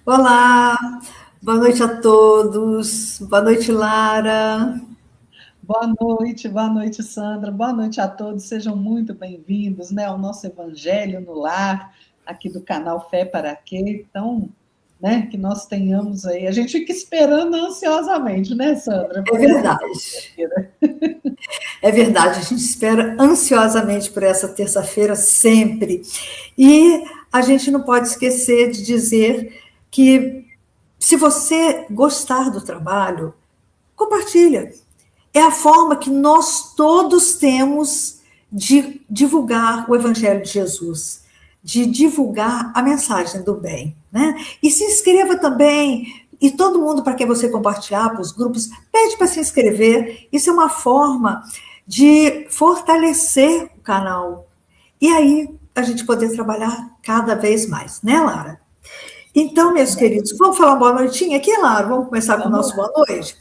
Olá, boa noite a todos. Boa noite, Lara. Boa noite, Sandra. Boa noite a todos. Sejam muito bem-vindos, né, ao nosso Evangelho no Lar, aqui do canal Fé para Quê. Então, né, que nós tenhamos aí. A gente fica esperando ansiosamente, né, Sandra, É por essa verdade, terça-feira. é verdade. A gente espera ansiosamente por essa terça-feira sempre. E a gente não pode esquecer de dizer que, se você gostar do trabalho, compartilha. É a forma que nós todos temos de divulgar o Evangelho de Jesus, de divulgar a mensagem do bem, né? E se inscreva também, e todo mundo para quem você compartilhar para os grupos, pede para se inscrever. Isso é uma forma de fortalecer o canal. E aí a gente poder trabalhar cada vez mais, né, Lara? Então, meus queridos, vamos falar uma boa noitinha aqui, Lara? Vamos começar com o Vamos nosso lá. boa noite?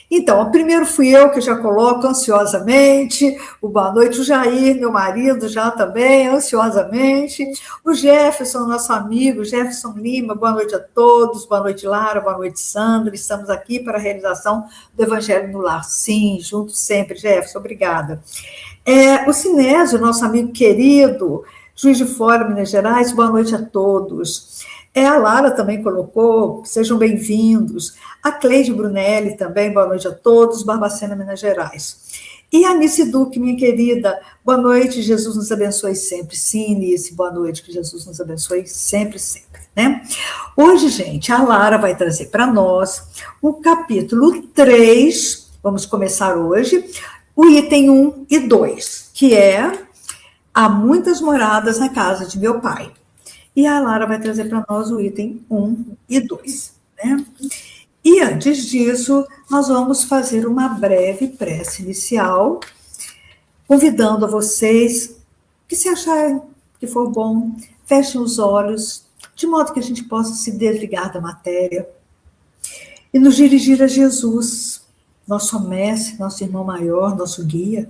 Então, primeiro fui eu que já coloco ansiosamente o boa noite, o Jair, meu marido, já também, ansiosamente, o Jefferson, nosso amigo, Jefferson Lima, boa noite a todos, boa noite, Lara, boa noite, Sandra, estamos aqui para a realização do Evangelho no Lar. Sim, juntos sempre, Jefferson, obrigada. O Sinésio, nosso amigo querido, Juiz de Fora, Minas Gerais, boa noite a todos. A Lara também colocou, sejam bem-vindos. A Cleide Brunelli também, boa noite a todos, Barbacena, Minas Gerais. E a Nice Duque, minha querida, boa noite, Jesus nos abençoe sempre. Sim, Nice, boa noite, que Jesus nos abençoe sempre, sempre, né? Hoje, gente, a Lara vai trazer para nós o capítulo 3. Vamos começar hoje, o item 1 e 2, que é Há muitas moradas na casa de meu pai. E a Lara vai trazer para nós o item 1 e 2, né? E antes disso, nós vamos fazer uma breve prece inicial, convidando a vocês que, se acharem que for bom, fechem os olhos, de modo que a gente possa se desligar da matéria e nos dirigir a Jesus, nosso mestre, nosso irmão maior, nosso guia,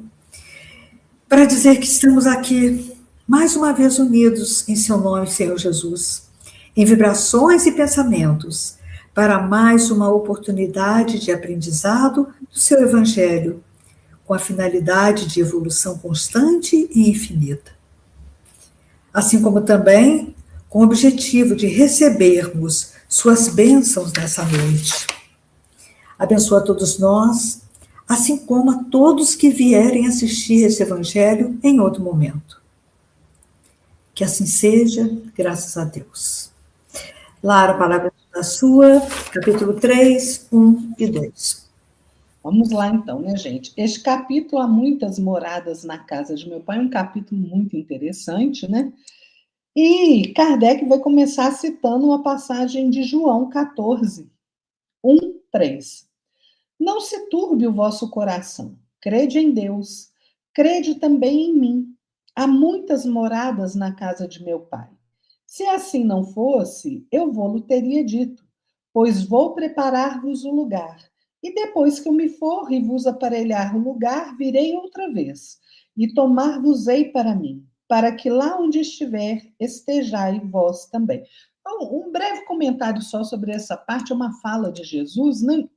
para dizer que estamos aqui mais uma vez unidos em seu nome, Senhor Jesus, em vibrações e pensamentos, para mais uma oportunidade de aprendizado do seu Evangelho, com a finalidade de evolução constante e infinita. Assim como também com o objetivo de recebermos suas bênçãos nessa noite. Abençoa a todos nós, assim como a todos que vierem assistir esse Evangelho em outro momento. Que assim seja, graças a Deus. Lara, a palavra é sua, capítulo 3, 1 e 2. Vamos lá, então, né, gente? Este capítulo, Há muitas moradas na casa de meu pai, é um capítulo muito interessante, né? E Kardec vai começar citando uma passagem de João 14, 1, 3. Não se turbe o vosso coração. Crede em Deus. Crede também em mim. Há muitas moradas na casa de meu pai. Se assim não fosse, eu vou-lo teria dito, pois vou preparar-vos o lugar. E depois que eu me for e vos aparelhar o lugar, virei outra vez, e tomar-vos-ei para mim, para que lá onde estiver, estejai vós também. Então, um breve comentário só sobre essa parte, é uma fala de Jesus, né?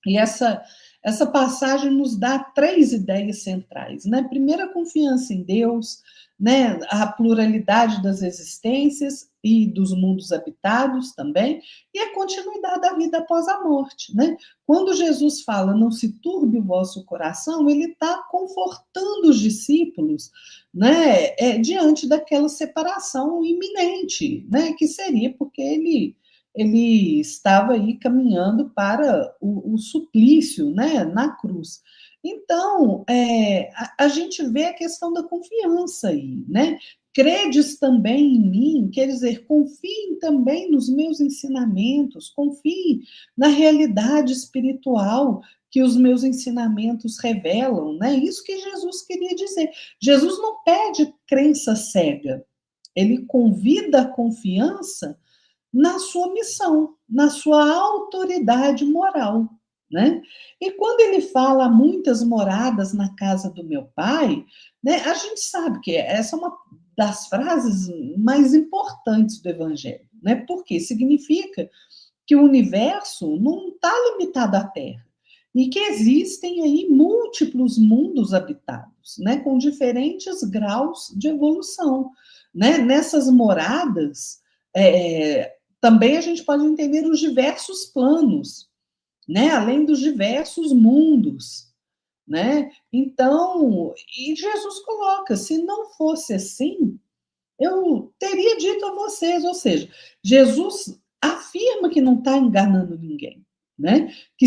E essa passagem nos dá três ideias centrais, né? Primeiro, a confiança em Deus, né? A pluralidade das existências e dos mundos habitados também, e a continuidade da vida após a morte, né? Quando Jesus fala, não se turbe o vosso coração, ele está confortando os discípulos, né? Diante daquela separação iminente, né? Que seria porque ele estava aí caminhando para o suplício, né, na cruz. Então, a gente vê a questão da confiança aí, né? Credes também em mim, quer dizer, confiem também nos meus ensinamentos, confiem na realidade espiritual que os meus ensinamentos revelam, né? Isso que Jesus queria dizer. Jesus não pede crença cega, ele convida a confiança na sua missão, na sua autoridade moral, né? E quando ele fala muitas moradas na casa do meu pai, né, a gente sabe que essa é uma das frases mais importantes do Evangelho, né? Porque significa que o universo não está limitado à Terra e que existem aí múltiplos mundos habitados, né? Com diferentes graus de evolução, né? Nessas moradas, também a gente pode entender os diversos planos, né? Além dos diversos mundos, né? Então, e Jesus coloca, se não fosse assim, eu teria dito a vocês, ou seja, Jesus afirma que não está enganando ninguém, né? Que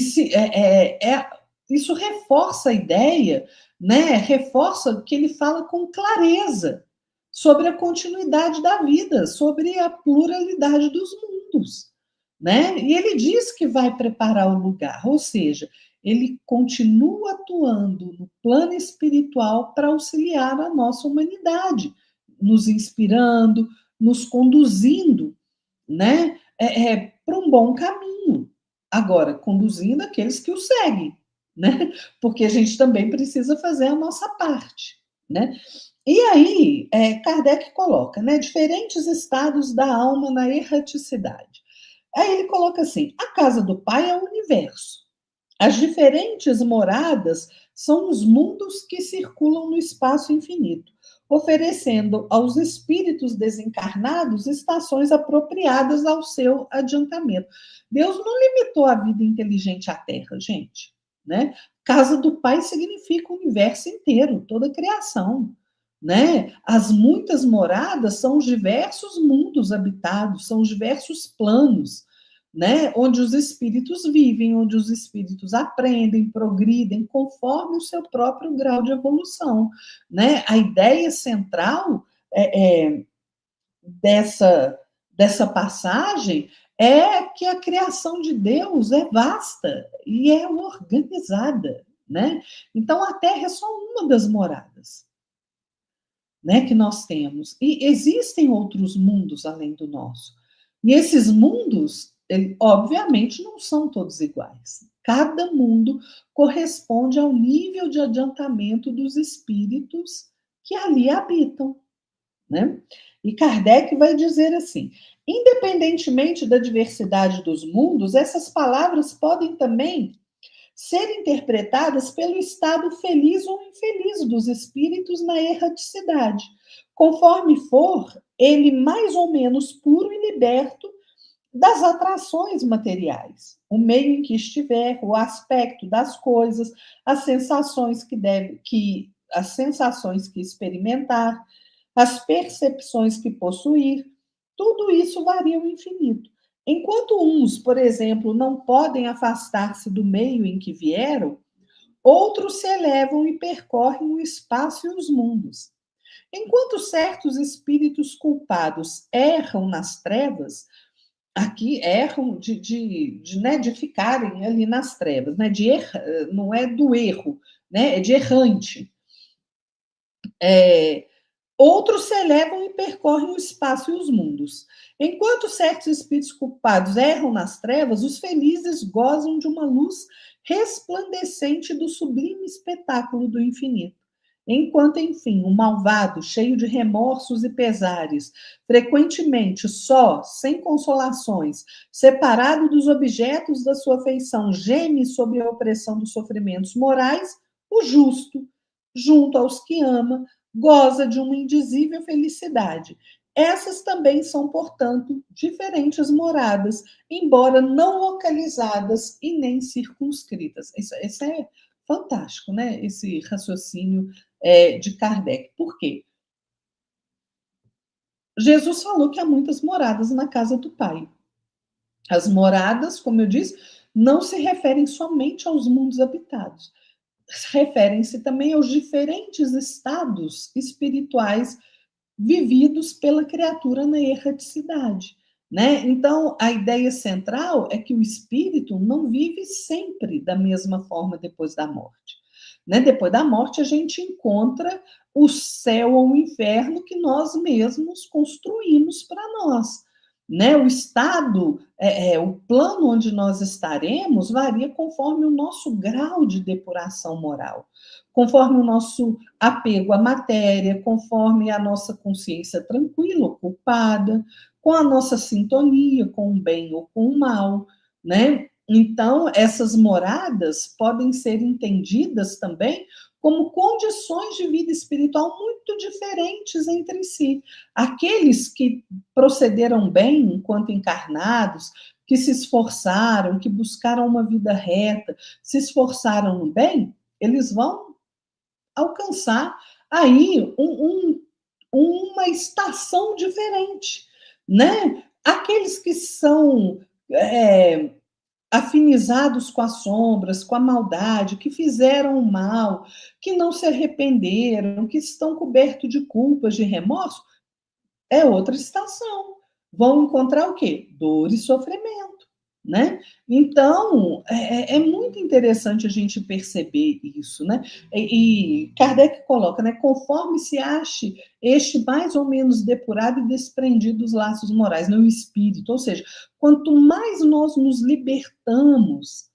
isso reforça a ideia, né? Reforça que ele fala com clareza sobre a continuidade da vida, sobre a pluralidade dos mundos, né? E ele diz que vai preparar o lugar, ou seja, ele continua atuando no plano espiritual para auxiliar a nossa humanidade, nos inspirando, nos conduzindo, né, para um bom caminho. Agora, conduzindo aqueles que o seguem, né? Porque a gente também precisa fazer a nossa parte, né? E aí, Kardec coloca, né, diferentes estados da alma na erraticidade. Aí ele coloca assim: a casa do Pai é o universo. As diferentes moradas são os mundos que circulam no espaço infinito, oferecendo aos espíritos desencarnados estações apropriadas ao seu adiantamento. Deus não limitou a vida inteligente à Terra, gente, né? Casa do Pai significa o universo inteiro, toda a criação, né? As muitas moradas são os diversos mundos habitados, são os diversos planos, né? Onde os espíritos vivem, onde os espíritos aprendem, progridem conforme o seu próprio grau de evolução, né? A ideia central dessa passagem é que a criação de Deus é vasta e é organizada, né? Então a Terra é só uma das moradas, né, que nós temos. E existem outros mundos além do nosso. E esses mundos, obviamente, não são todos iguais. Cada mundo corresponde ao nível de adiantamento dos espíritos que ali habitam, né? E Kardec vai dizer assim: independentemente da diversidade dos mundos, essas palavras podem também ser interpretadas pelo estado feliz ou infeliz dos espíritos na erraticidade, conforme for ele mais ou menos puro e liberto das atrações materiais, o meio em que estiver, o aspecto das coisas, as sensações as sensações que experimentar, as percepções que possuir, tudo isso varia ao infinito. Enquanto uns, por exemplo, não podem afastar-se do meio em que vieram, outros se elevam e percorrem o espaço e os mundos. Enquanto certos espíritos culpados erram nas trevas, aqui erram de ficarem ali nas trevas, né? Não é do erro, né? É de errante. Outros se elevam e percorrem o espaço e os mundos. Enquanto certos espíritos culpados erram nas trevas, os felizes gozam de uma luz resplandecente do sublime espetáculo do infinito. Enquanto, enfim, o malvado, cheio de remorsos e pesares, frequentemente só, sem consolações, separado dos objetos da sua afeição, geme sob a opressão dos sofrimentos morais, o justo, junto aos que ama, goza de uma indizível felicidade. Essas também são, portanto, diferentes moradas, embora não localizadas e nem circunscritas. Isso é fantástico, né? Esse raciocínio de Kardec. Por quê? Jesus falou que há muitas moradas na casa do Pai. As moradas, como eu disse, não se referem somente aos mundos habitados, referem-se também aos diferentes estados espirituais vividos pela criatura na erraticidade, né? Então, a ideia central é que o espírito não vive sempre da mesma forma depois da morte, né? Depois da morte, a gente encontra o céu ou o inferno que nós mesmos construímos para nós, né? O estado, o plano onde nós estaremos varia conforme o nosso grau de depuração moral, conforme o nosso apego à matéria, conforme a nossa consciência tranquila, ocupada, com a nossa sintonia com o bem ou com o mal, né? Então, essas moradas podem ser entendidas também como condições de vida espiritual muito diferentes entre si. Aqueles que procederam bem enquanto encarnados, que se esforçaram, que buscaram uma vida reta, se esforçaram no bem, eles vão alcançar aí uma estação diferente, né? Aqueles que são afinizados com as sombras, com a maldade, que fizeram o mal, que não se arrependeram, que estão cobertos de culpas, de remorso, é outra estação. Vão encontrar o quê? Dor e sofrimento, né? Então, é muito interessante a gente perceber isso, né? E Kardec coloca, né? Conforme se ache este mais ou menos depurado e desprendido dos laços morais, no espírito. Ou seja, quanto mais nós nos libertamos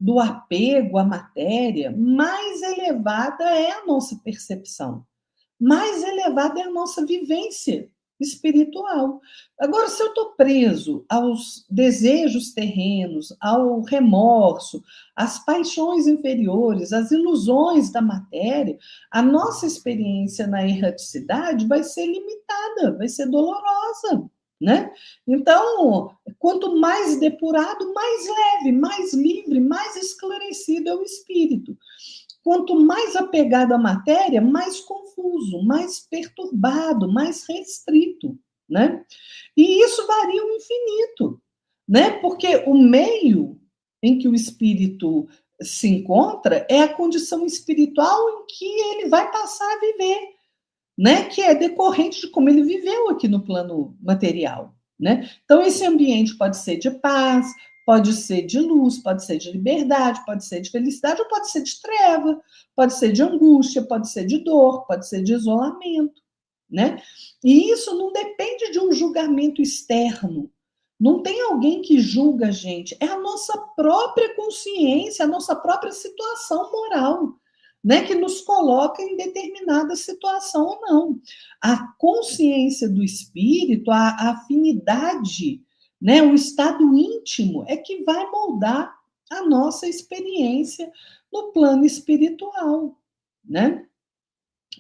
do apego à matéria, mais elevada é a nossa percepção, mais elevada é a nossa vivência espiritual. Agora, se eu estou preso aos desejos terrenos, ao remorso, às paixões inferiores, às ilusões da matéria, a nossa experiência na erraticidade vai ser limitada, vai ser dolorosa, né? Então, quanto mais depurado, mais leve, mais livre, mais esclarecido é o espírito. Quanto mais apegado à matéria, mais confuso, mais perturbado, mais restrito, né? E isso varia o infinito, né? Porque o meio em que o espírito se encontra é a condição espiritual em que ele vai passar a viver, né? Que é decorrente de como ele viveu aqui no plano material, né? Então, esse ambiente pode ser de paz, pode ser de luz, pode ser de liberdade, pode ser de felicidade, ou pode ser de treva, pode ser de angústia, pode ser de dor, pode ser de isolamento, né? E isso não depende de um julgamento externo. Não tem alguém que julga a gente, é a nossa própria consciência, a nossa própria situação moral, né, que nos coloca em determinada situação ou não. A consciência do espírito, a afinidade, né, o estado íntimo é que vai moldar a nossa experiência no plano espiritual, né?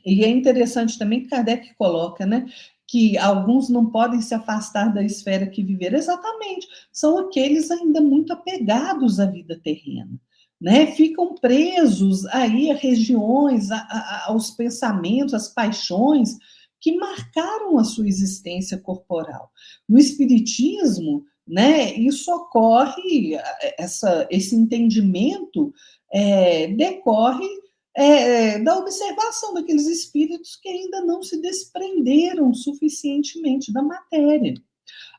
E é interessante também que Kardec coloca, né, que alguns não podem se afastar da esfera que viveram. Exatamente, são aqueles ainda muito apegados à vida terrena, né? Ficam presos aí a regiões, aos pensamentos, às paixões que marcaram a sua existência corporal. No espiritismo, né, isso ocorre, esse entendimento decorre da observação daqueles espíritos que ainda não se desprenderam suficientemente da matéria.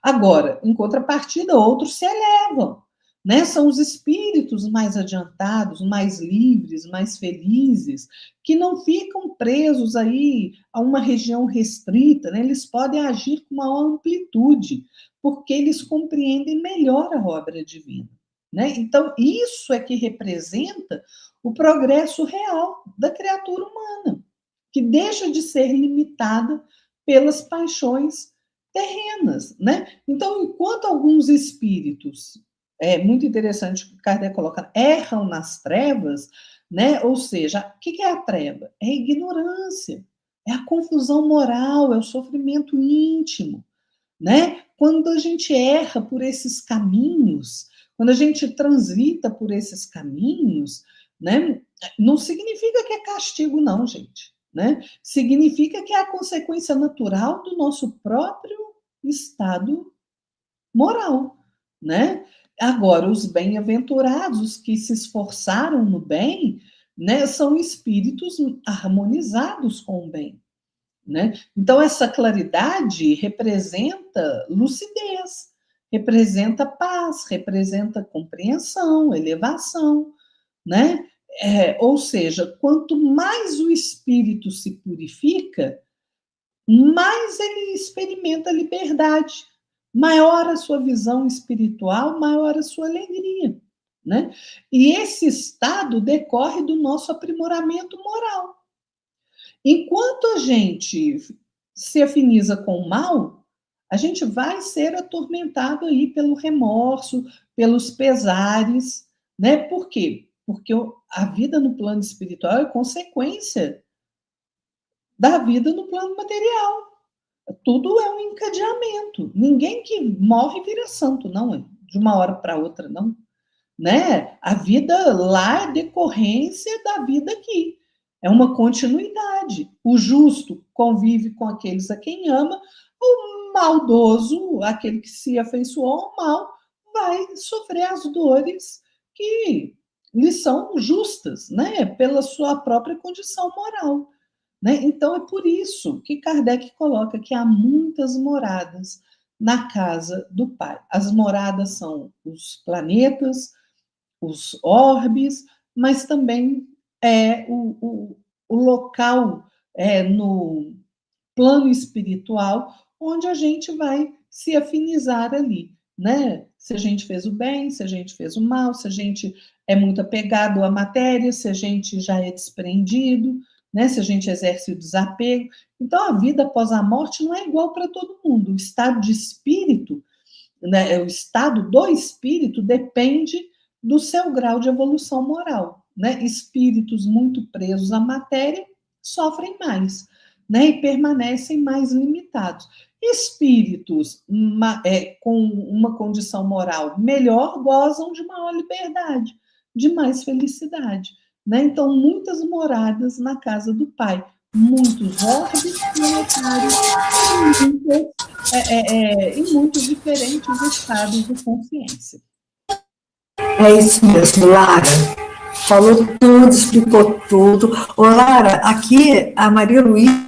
Agora, em contrapartida, outros se elevam, né? São os espíritos mais adiantados, mais livres, mais felizes, que não ficam presos aí a uma região restrita, né? Eles podem agir com maior amplitude, porque eles compreendem melhor a obra divina, né? Então, isso é que representa o progresso real da criatura humana, que deixa de ser limitada pelas paixões terrenas, né? Então, enquanto alguns espíritos, é muito interessante que Kardec coloca, erram nas trevas, né? Ou seja, o que é a treva? É a ignorância, é a confusão moral, é o sofrimento íntimo, né? Quando a gente erra por esses caminhos, quando a gente transita por esses caminhos, né? Não significa que é castigo, não, gente, né? Significa que é a consequência natural do nosso próprio estado moral, né? Agora, os bem-aventurados, os que se esforçaram no bem, né, são espíritos harmonizados com o bem, né? Então, essa claridade representa lucidez, representa paz, representa compreensão, elevação, né? Ou seja, quanto mais o espírito se purifica, mais ele experimenta liberdade, maior a sua visão espiritual, maior a sua alegria, né? E esse estado decorre do nosso aprimoramento moral. Enquanto a gente se afiniza com o mal, a gente vai ser atormentado aí pelo remorso, pelos pesares, né? Por quê? Porque a vida no plano espiritual é consequência da vida no plano material. Tudo é um encadeamento. Ninguém que morre vira santo, não é? De uma hora para outra, não. Né? A vida lá é decorrência da vida aqui. É uma continuidade. O justo convive com aqueles a quem ama, o maldoso, aquele que se afeiçoou ao mal, vai sofrer as dores que lhe são justas, né? Pela sua própria condição moral. Né? Então, é por isso que Kardec coloca que há muitas moradas na casa do Pai. As moradas são os planetas, os orbes, mas também é o local no plano espiritual onde a gente vai se afinizar ali, né? Se a gente fez o bem, se a gente fez o mal, se a gente é muito apegado à matéria, se a gente já é desprendido, né? Se a gente exerce o desapego. Então, a vida após a morte não é igual para todo mundo. O estado de espírito, né? O estado do espírito depende do seu grau de evolução moral, né? Espíritos muito presos à matéria sofrem mais, né? E permanecem mais limitados. Espíritos com uma condição moral melhor gozam de maior liberdade, de mais felicidade, né? Então, muitas moradas na casa do Pai, muitos orbes planetários em muitos diferentes estados de consciência. É isso mesmo, Lara. Falou tudo, explicou tudo. Ô, Lara, aqui a Maria Luísa,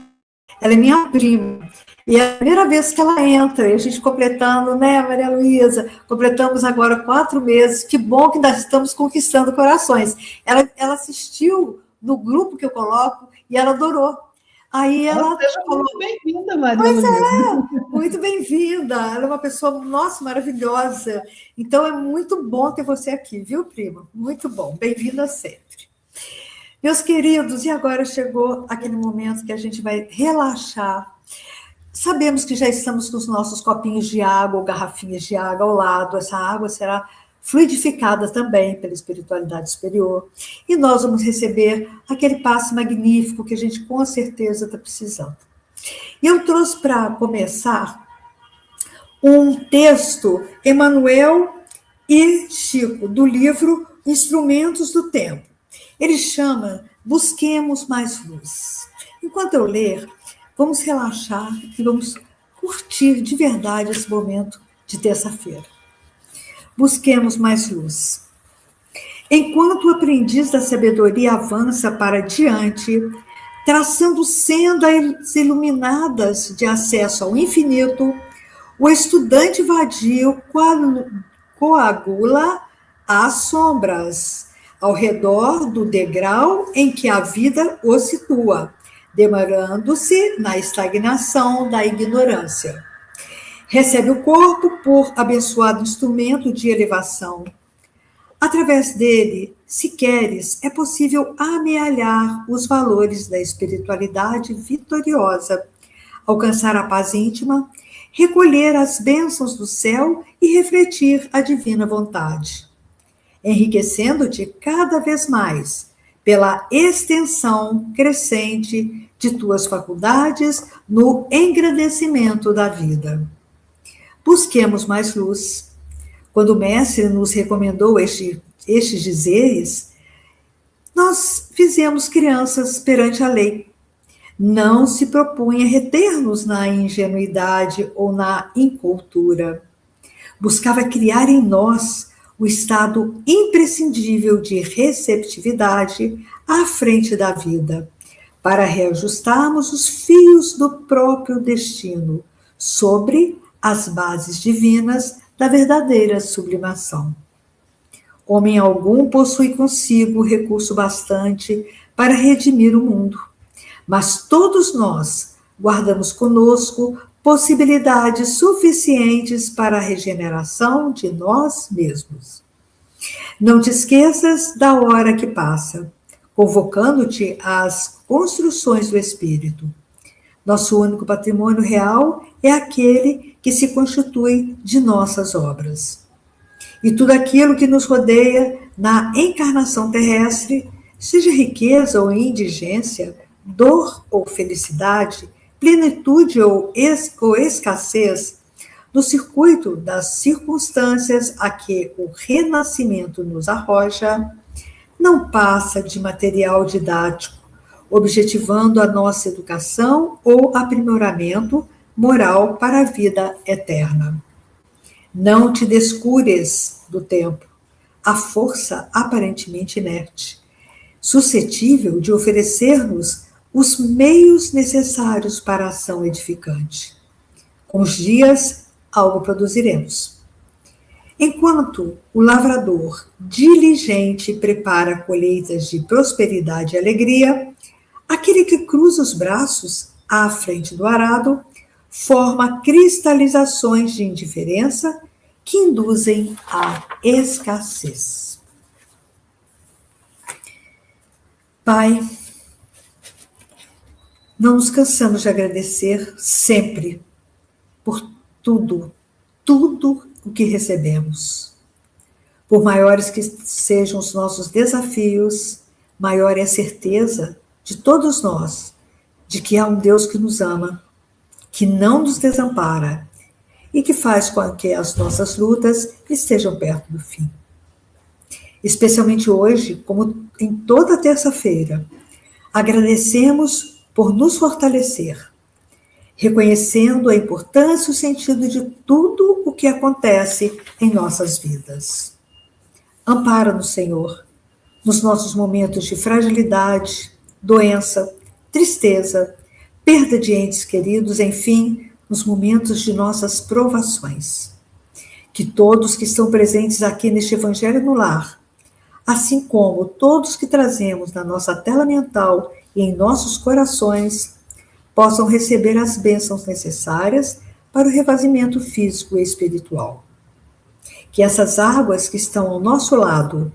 ela é minha prima. E é a primeira vez que ela entra, e a gente completando, né, Maria Luísa? Completamos agora 4 meses. Que bom que nós estamos conquistando corações. Ela assistiu no grupo que eu coloco e ela adorou. Aí ela seja muito bem-vinda, Maria Luísa. Pois é, muito bem-vinda. Ela é uma pessoa, nossa, maravilhosa. Então, é muito bom ter você aqui, viu, prima? Muito bom. Bem-vinda sempre. Meus queridos, e agora chegou aquele momento que a gente vai relaxar. Sabemos que já estamos com os nossos copinhos de água ou garrafinhas de água ao lado. Essa água será fluidificada também pela espiritualidade superior. E nós vamos receber aquele passe magnífico que a gente com certeza está precisando. E eu trouxe para começar um texto, Emmanuel e Chico, do livro Instrumentos do Tempo. Ele chama Busquemos Mais Luz. Enquanto eu ler, vamos relaxar e vamos curtir de verdade esse momento de terça-feira. Busquemos mais luz. Enquanto o aprendiz da sabedoria avança para diante, traçando sendas iluminadas de acesso ao infinito, o estudante vadio coagula as sombras ao redor do degrau em que a vida o situa, demorando-se na estagnação da ignorância. Recebe o corpo por abençoado instrumento de elevação. Através dele, se queres, é possível amealhar os valores da espiritualidade vitoriosa, alcançar a paz íntima, recolher as bênçãos do céu e refletir a divina vontade, enriquecendo-te cada vez mais pela extensão crescente de tuas faculdades no engrandecimento da vida. Busquemos mais luz. Quando o mestre nos recomendou estes dizeres, nós fizemos crianças perante a lei. Não se propunha reter-nos na ingenuidade ou na incultura. Buscava criar em nós o estado imprescindível de receptividade à frente da vida, para reajustarmos os fios do próprio destino sobre as bases divinas da verdadeira sublimação. Homem algum possui consigo recurso bastante para redimir o mundo, mas todos nós guardamos conosco possibilidades suficientes para a regeneração de nós mesmos. Não te esqueças da hora que passa, convocando-te às construções do espírito. Nosso único patrimônio real é aquele que se constitui de nossas obras. E tudo aquilo que nos rodeia na encarnação terrestre, seja riqueza ou indigência, dor ou felicidade, plenitude ou escassez, no circuito das circunstâncias a que o renascimento nos arroja, não passa de material didático, objetivando a nossa educação ou aprimoramento moral para a vida eterna. Não te descures do tempo, a força aparentemente inerte, suscetível de oferecer-nos os meios necessários para a ação edificante. Com os dias, algo produziremos. Enquanto o lavrador diligente prepara colheitas de prosperidade e alegria, aquele que cruza os braços à frente do arado forma cristalizações de indiferença que induzem à escassez. Pai, não nos cansamos de agradecer sempre por tudo o que recebemos. Por maiores que sejam os nossos desafios, maior é a certeza de todos nós de que há um Deus que nos ama, que não nos desampara e que faz com que as nossas lutas estejam perto do fim. Especialmente hoje, como em toda terça-feira, agradecemos por nos fortalecer, reconhecendo a importância e o sentido de tudo o que acontece em nossas vidas. Ampara-nos, Senhor, nos nossos momentos de fragilidade, doença, tristeza, perda de entes queridos, enfim, nos momentos de nossas provações. Que todos que estão presentes aqui neste Evangelho no Lar, assim como todos que trazemos na nossa tela mental e em nossos corações, possam receber as bênçãos necessárias para o revazimento físico e espiritual. Que essas águas que estão ao nosso lado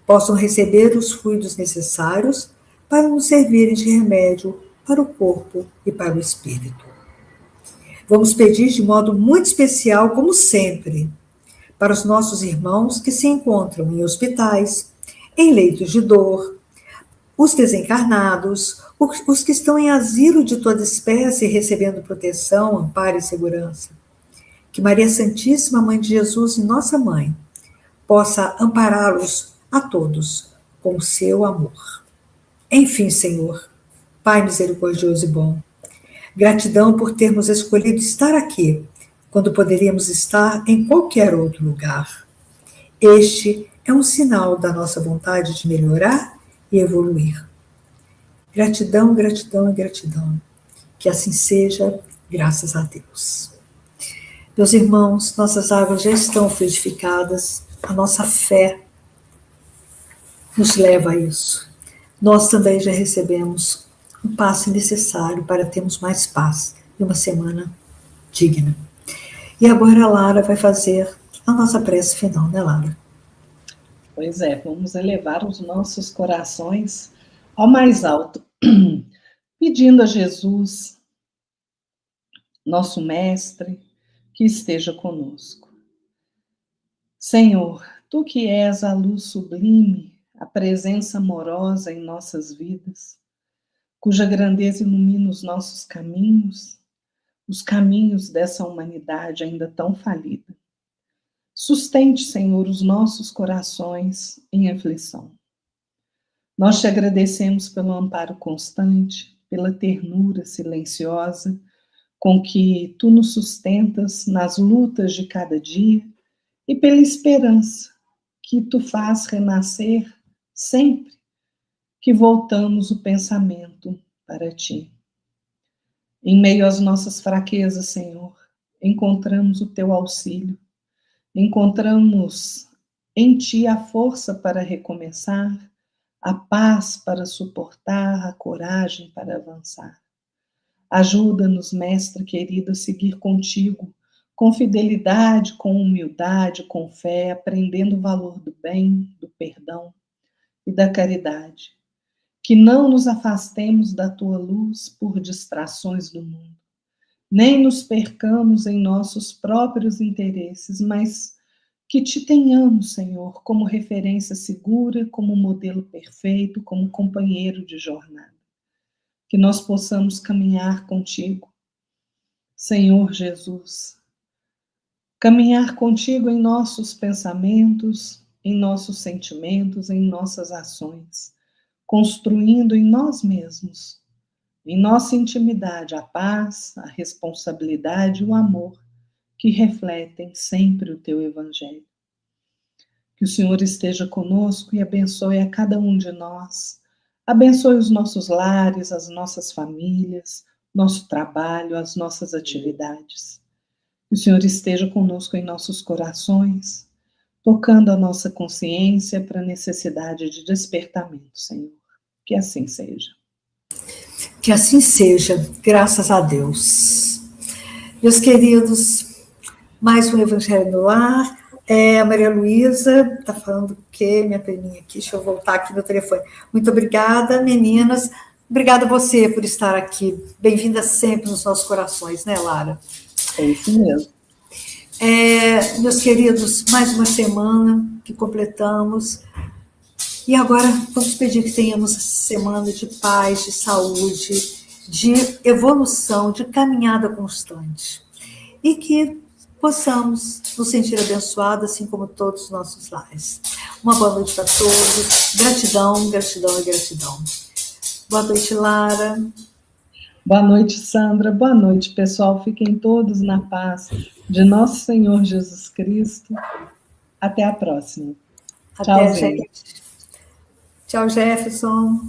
possam receber os fluidos necessários para nos servirem de remédio para o corpo e para o espírito. Vamos pedir de modo muito especial, como sempre, para os nossos irmãos que se encontram em hospitais, em leitos de dor, os desencarnados, os que estão em asilo de toda espécie recebendo proteção, amparo e segurança. Que Maria Santíssima, Mãe de Jesus e Nossa Mãe, possa ampará-los a todos com o seu amor. Enfim, Senhor, Pai misericordioso e bom, gratidão por termos escolhido estar aqui, quando poderíamos estar em qualquer outro lugar. Este é um sinal da nossa vontade de melhorar e evoluir. Gratidão, gratidão e gratidão. Que assim seja, graças a Deus. Meus irmãos, nossas águas já estão fluidificadas, a nossa fé nos leva a isso. Nós também já recebemos um passo necessário para termos mais paz e uma semana digna. E agora a Lara vai fazer a nossa prece final, né, Lara? Pois é, vamos elevar os nossos corações ao mais alto, pedindo a Jesus, nosso Mestre, que esteja conosco. Senhor, Tu que és a luz sublime, a presença amorosa em nossas vidas, cuja grandeza ilumina os nossos caminhos, os caminhos dessa humanidade ainda tão falida. Sustente, Senhor, os nossos corações em aflição. Nós te agradecemos pelo amparo constante, pela ternura silenciosa com que tu nos sustentas nas lutas de cada dia e pela esperança que tu faz renascer sempre que voltamos o pensamento para ti. Em meio às nossas fraquezas, Senhor, encontramos o teu auxílio, encontramos em ti a força para recomeçar, a paz para suportar, a coragem para avançar. Ajuda-nos, Mestre querido, a seguir contigo, com fidelidade, com humildade, com fé, aprendendo o valor do bem, do perdão e da caridade. Que não nos afastemos da tua luz por distrações do mundo, nem nos percamos em nossos próprios interesses, mas que te tenhamos, Senhor, como referência segura, como modelo perfeito, como companheiro de jornada. Que nós possamos caminhar contigo, Senhor Jesus, caminhar contigo em nossos pensamentos, em nossos sentimentos, em nossas ações, construindo em nós mesmos, em nossa intimidade, a paz, a responsabilidade e o amor que refletem sempre o teu Evangelho. Que o Senhor esteja conosco e abençoe a cada um de nós. Abençoe os nossos lares, as nossas famílias, nosso trabalho, as nossas atividades. Que o Senhor esteja conosco em nossos corações, tocando a nossa consciência para a necessidade de despertamento, Senhor. Que assim seja. Que assim seja, graças a Deus. Meus queridos, mais um Evangelho no Lar. A Maria Luísa está falando o quê? Minha priminha aqui, deixa eu voltar aqui no telefone. Muito obrigada, meninas. Obrigada a você por estar aqui. Bem-vinda sempre nos nossos corações, né, Lara? É isso mesmo. Meus queridos, mais uma semana que completamos. E agora vamos pedir que tenhamos essa semana de paz, de saúde, de evolução, de caminhada constante. E que possamos nos sentir abençoados, assim como todos os nossos lares. Uma boa noite para todos. Gratidão, gratidão e gratidão. Boa noite, Lara. Boa noite, Sandra. Boa noite, pessoal. Fiquem todos na paz de nosso Senhor Jesus Cristo. Até a próxima. Até, gente. Tchau, Jefferson.